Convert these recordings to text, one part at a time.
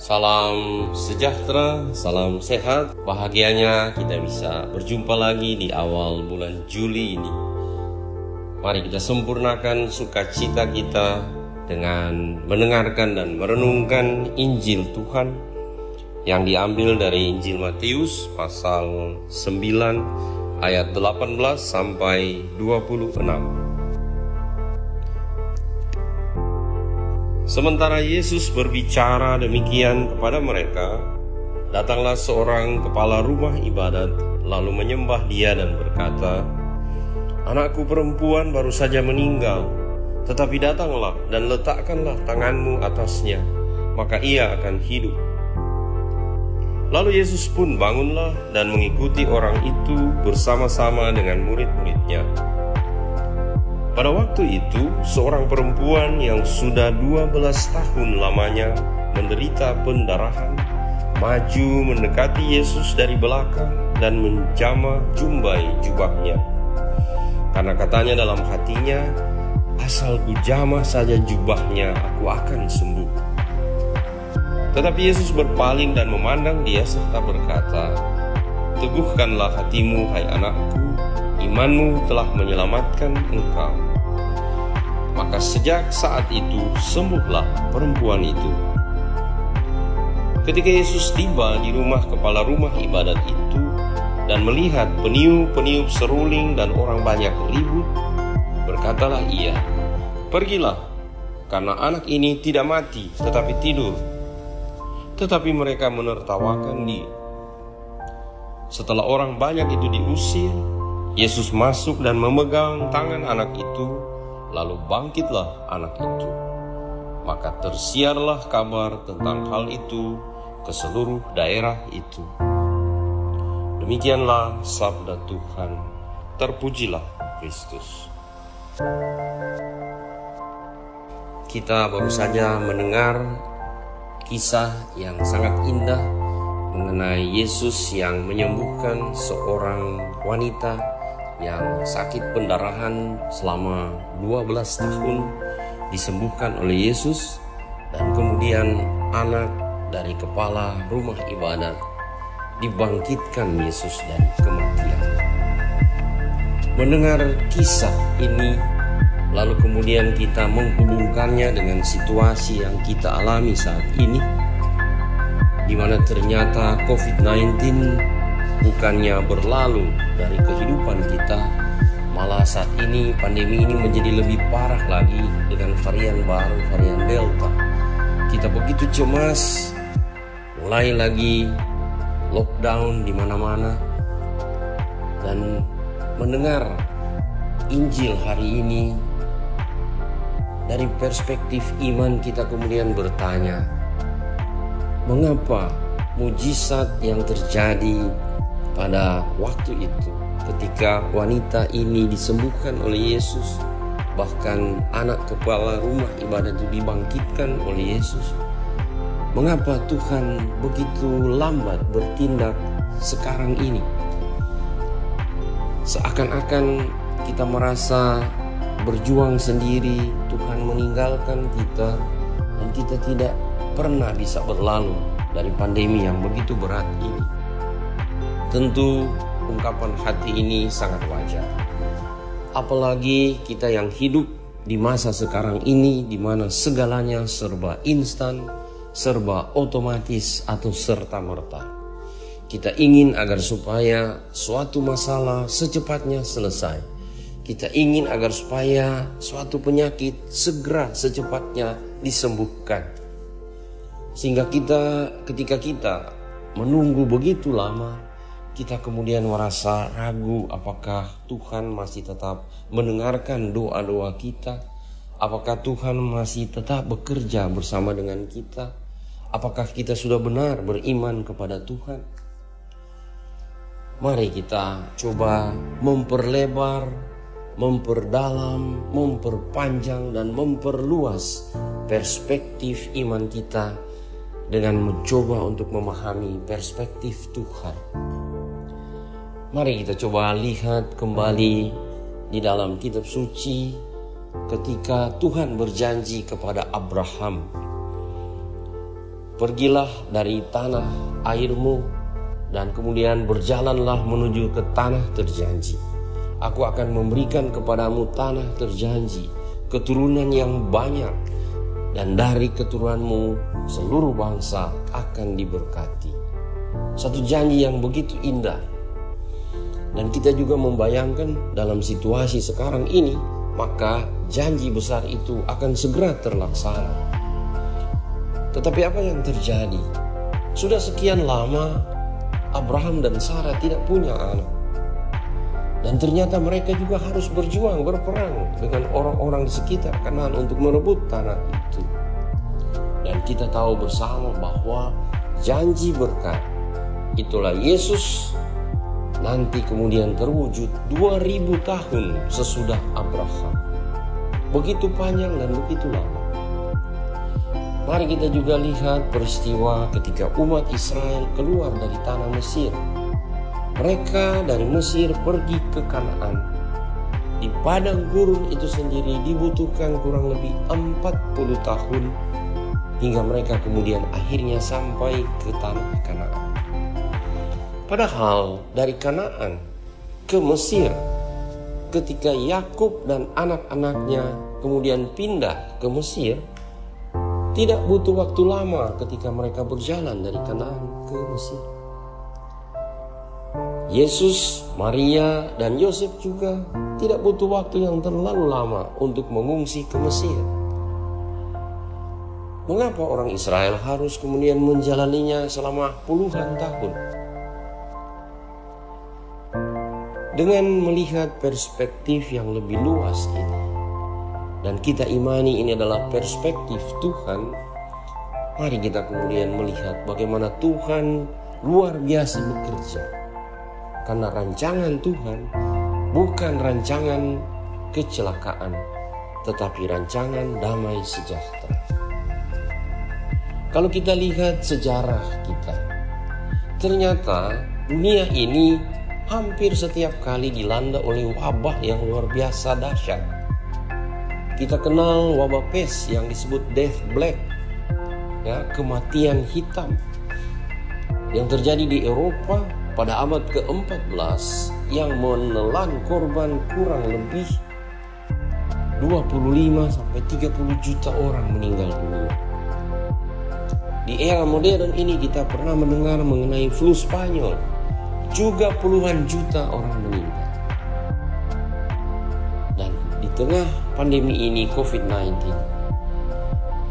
Salam sejahtera, salam sehat. Bahagianya kita bisa berjumpa lagi di awal bulan Juli ini. Mari kita sempurnakan sukacita kita dengan mendengarkan dan merenungkan Injil Tuhan yang diambil dari Injil Matius pasal 9 ayat 18 sampai 26. Sementara Yesus berbicara demikian kepada mereka, datanglah seorang kepala rumah ibadat lalu menyembah dia dan berkata, "Anakku perempuan baru saja meninggal, tetapi datanglah dan letakkanlah tanganmu atasnya, maka ia akan hidup." Lalu Yesus pun bangunlah dan mengikuti orang itu bersama-sama dengan murid-muridnya. Pada waktu itu, seorang perempuan yang sudah 12 tahun lamanya menderita pendarahan, maju mendekati Yesus dari belakang dan menjamah jumbai jubahnya. Karena katanya dalam hatinya, "Asal ku jamah saja jubahnya, aku akan sembuh." Tetapi Yesus berpaling dan memandang dia serta berkata, "Teguhkanlah hatimu, hai anakku, imanmu telah menyelamatkan engkau." Maka sejak saat itu sembuhlah perempuan itu. Ketika Yesus tiba di rumah kepala rumah ibadat itu dan melihat peniup-peniup seruling dan orang banyak ribut, berkatalah ia, "Pergilah, karena anak ini tidak mati tetapi tidur." Tetapi mereka menertawakan dia. Setelah orang banyak itu diusir, Yesus masuk dan memegang tangan anak itu, lalu bangkitlah anak itu. Maka tersiarlah kabar tentang hal itu ke seluruh daerah itu. Demikianlah sabda Tuhan. Terpujilah Kristus. Kita baru saja mendengar kisah yang sangat indah mengenai Yesus yang menyembuhkan seorang wanita yang sakit pendarahan selama 12 tahun disembuhkan oleh Yesus, dan kemudian anak dari kepala rumah ibadat dibangkitkan Yesus dari kematian. Mendengar kisah ini, lalu kemudian kita menghubungkannya dengan situasi yang kita alami saat ini, di mana ternyata COVID-19 bukannya berlalu dari kehidupan kita, malah saat ini pandemi ini menjadi lebih parah lagi dengan varian baru, varian Delta. Kita begitu cemas, mulai lagi lockdown di mana-mana, dan mendengar Injil hari ini dari perspektif iman kita kemudian bertanya, mengapa mujizat yang terjadi pada waktu itu ketika wanita ini disembuhkan oleh Yesus, bahkan anak kepala rumah ibadat itu dibangkitkan oleh Yesus, mengapa Tuhan begitu lambat bertindak sekarang ini? Seakan-akan kita merasa berjuang sendiri, Tuhan meninggalkan kita, dan kita tidak pernah bisa berlalu dari pandemi yang begitu berat ini. Tentu ungkapan hati ini sangat wajar. Apalagi kita yang hidup di masa sekarang ini, di mana segalanya serba instan, serba otomatis atau serta-merta. Kita ingin agar supaya suatu masalah secepatnya selesai. Kita ingin agar supaya suatu penyakit segera secepatnya disembuhkan. Sehingga ketika kita menunggu begitu lama, kita kemudian merasa ragu apakah Tuhan masih tetap mendengarkan doa-doa kita, apakah Tuhan masih tetap bekerja bersama dengan kita, apakah kita sudah benar beriman kepada Tuhan. Mari kita coba memperlebar, memperdalam, memperpanjang, dan memperluas perspektif iman kita dengan mencoba untuk memahami perspektif Tuhan. Mari kita coba lihat kembali di dalam kitab suci ketika Tuhan berjanji kepada Abraham pergilah dari tanah airmu dan kemudian berjalanlah menuju ke tanah terjanji. Aku akan memberikan kepadamu tanah terjanji, keturunan yang banyak, dan dari keturunanmu seluruh bangsa akan diberkati. Satu janji yang begitu indah. Dan kita juga membayangkan dalam situasi sekarang ini, maka janji besar itu akan segera terlaksana. Tetapi apa yang terjadi? Sudah sekian lama Abraham dan Sarah tidak punya anak. Dan ternyata mereka juga harus berjuang, berperang dengan orang-orang di sekitar Kanaan untuk merebut tanah itu. Dan kita tahu bersama bahwa janji berkat, itulah Yesus, nanti kemudian terwujud 2000 tahun sesudah Abraham. Begitu panjang dan begitu lama. Mari kita juga lihat peristiwa ketika umat Israel keluar dari tanah Mesir. Mereka dari Mesir pergi ke Kanaan. Di padang gurun itu sendiri dibutuhkan kurang lebih 40 tahun hingga mereka kemudian akhirnya sampai ke tanah Kanaan. Padahal dari Kanaan ke Mesir, ketika Yakub dan anak-anaknya kemudian pindah ke Mesir, tidak butuh waktu lama ketika mereka berjalan dari Kanaan ke Mesir. Yesus, Maria, dan Yosef juga tidak butuh waktu yang terlalu lama untuk mengungsi ke Mesir. Mengapa orang Israel harus kemudian menjalaninya selama puluhan tahun? Dengan melihat perspektif yang lebih luas ini, dan kita imani ini adalah perspektif Tuhan, mari kita kemudian melihat bagaimana Tuhan luar biasa bekerja. Karena rancangan Tuhan bukan rancangan kecelakaan, tetapi rancangan damai sejahtera. Kalau kita lihat sejarah kita, ternyata dunia ini hampir setiap kali dilanda oleh wabah yang luar biasa dahsyat. Kita kenal wabah pes yang disebut Death Black, ya, kematian hitam, yang terjadi di Eropa pada abad ke-14 yang menelan korban kurang lebih 25-30 juta orang meninggal dunia. Di era modern ini kita pernah mendengar mengenai flu Spanyol, juga puluhan juta orang meninggal. Dan di tengah pandemi ini COVID-19,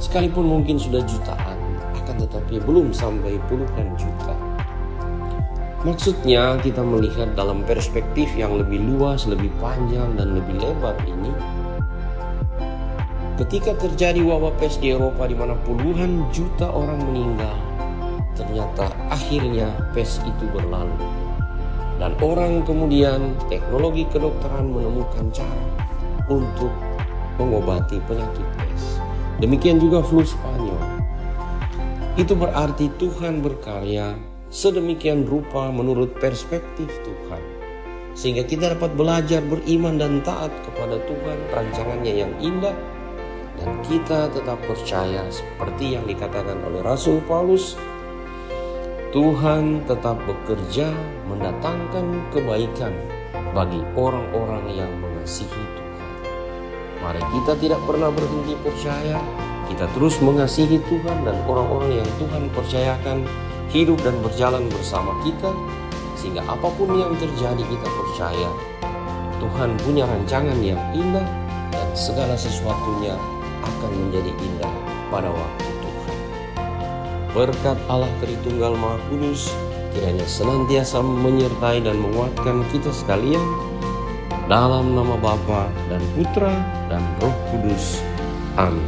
sekalipun mungkin sudah jutaan, akan tetapi belum sampai puluhan juta. Maksudnya kita melihat dalam perspektif yang lebih luas, lebih panjang, dan lebih lebar ini. Ketika terjadi wabah pes di Eropa di mana puluhan juta orang meninggal, ternyata akhirnya pes itu berlalu. Dan orang kemudian teknologi kedokteran menemukan cara untuk mengobati penyakit pes. Demikian juga flu Spanyol. Itu berarti Tuhan berkarya sedemikian rupa menurut perspektif Tuhan, sehingga kita dapat belajar beriman dan taat kepada Tuhan, rancangannya yang indah, dan kita tetap percaya seperti yang dikatakan oleh Rasul Paulus, Tuhan tetap bekerja mendatangkan kebaikan bagi orang-orang yang mengasihi Tuhan. Mari kita tidak pernah berhenti percaya, kita terus mengasihi Tuhan dan orang-orang yang Tuhan percayakan hidup dan berjalan bersama kita, sehingga apapun yang terjadi kita percaya Tuhan punya rancangan yang indah dan segala sesuatunya akan menjadi indah pada waktu Tuhan. Berkat Allah Tritunggal Maha Kudus kiranya senantiasa menyertai dan menguatkan kita sekalian, dalam nama Bapa dan Putra dan Roh Kudus. Amin.